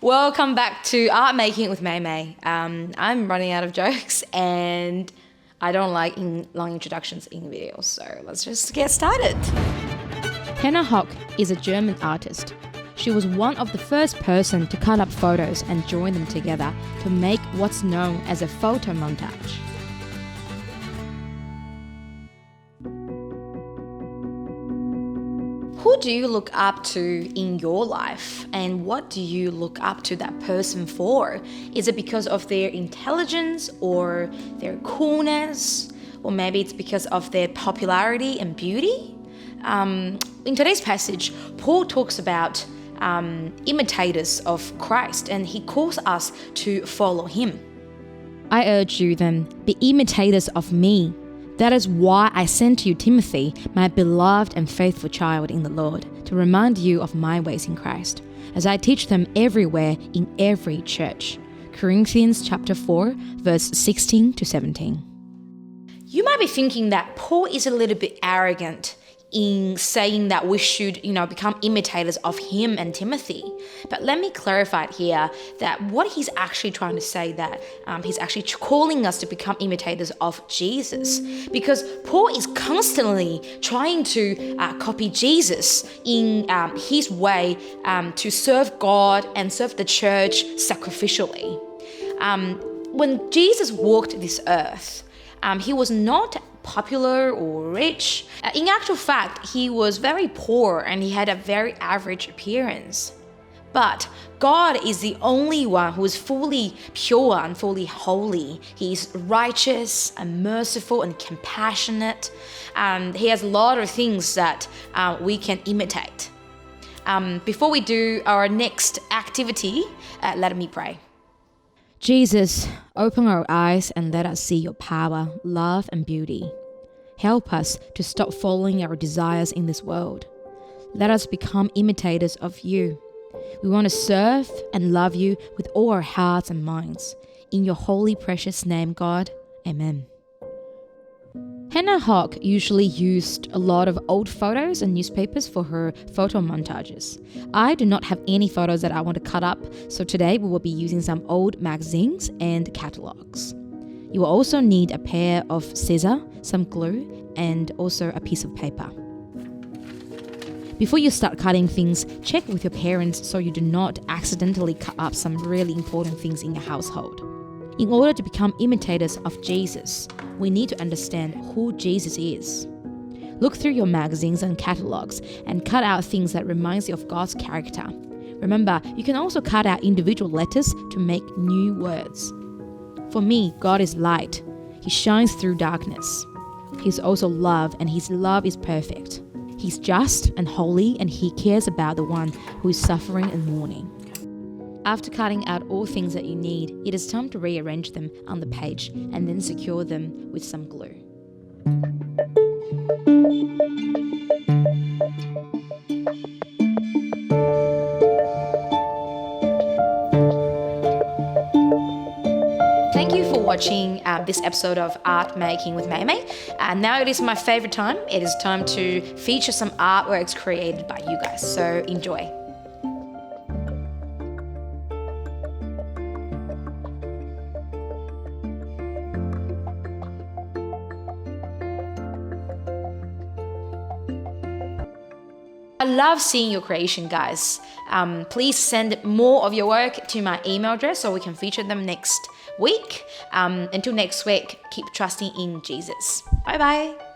Welcome back to Art Making with MeiMei. I'm running out of jokes and I don't like long introductions in videos, so let's just get started. Hannah Hock is a German artist. She was one of the first person to cut up photos and join them together to make what's known as a photo montage. Who do you look up to in your life, and what do you look up to that person for? Is it because of their intelligence or their coolness, or maybe it's because of their popularity and beauty? In today's passage, Paul talks about imitators of Christ, and he calls us to follow him. I urge you then, be imitators of me. That is why I sent you Timothy, my beloved and faithful child in the Lord, to remind you of my ways in Christ, as I teach them everywhere in every church. Corinthians chapter 4, verse 16 to 17. You might be thinking that Paul is a little bit arrogant in saying that we should, become imitators of him and Timothy. But let me clarify it here that what he's actually trying to say that he's actually calling us to become imitators of Jesus, because Paul is constantly trying to copy Jesus in his way to serve God and serve the church sacrificially. When Jesus walked this earth, he was not popular or rich. In actual fact, he was very poor and he had a very average appearance. But God is the only one who is fully pure and fully holy. He is righteous and merciful and compassionate. He has a lot of things that we can imitate. Before we do our next activity, let me pray. Jesus, open our eyes and let us see your power, love, and beauty. Help us to stop following our desires in this world. Let us become imitators of you. We want to serve and love you with all our hearts and minds. In your holy, precious name, God. Amen. Hannah Hock usually used a lot of old photos and newspapers for her photo montages. I do not have any photos that I want to cut up, so today we will be using some old magazines and catalogs. You will also need a pair of scissors, some glue, and also a piece of paper. Before you start cutting things, check with your parents so you do not accidentally cut up some really important things in your household. In order to become imitators of Jesus, we need to understand who Jesus is. Look through your magazines and catalogs and cut out things that reminds you of God's character. Remember, you can also cut out individual letters to make new words. For me, God is light. He shines through darkness. He's also love, and his love is perfect. He's just and holy, and he cares about the one who is suffering and mourning. After cutting out all things that you need, it is time to rearrange them on the page and then secure them with some glue. Thank you for watching this episode of Art Making with MeiMei. Now it is my favorite time. It is time to feature some artworks created by you guys, so enjoy. I love seeing your creation, guys. Please send more of your work to my email address so we can feature them next week. Until next week, keep trusting in Jesus. Bye-bye.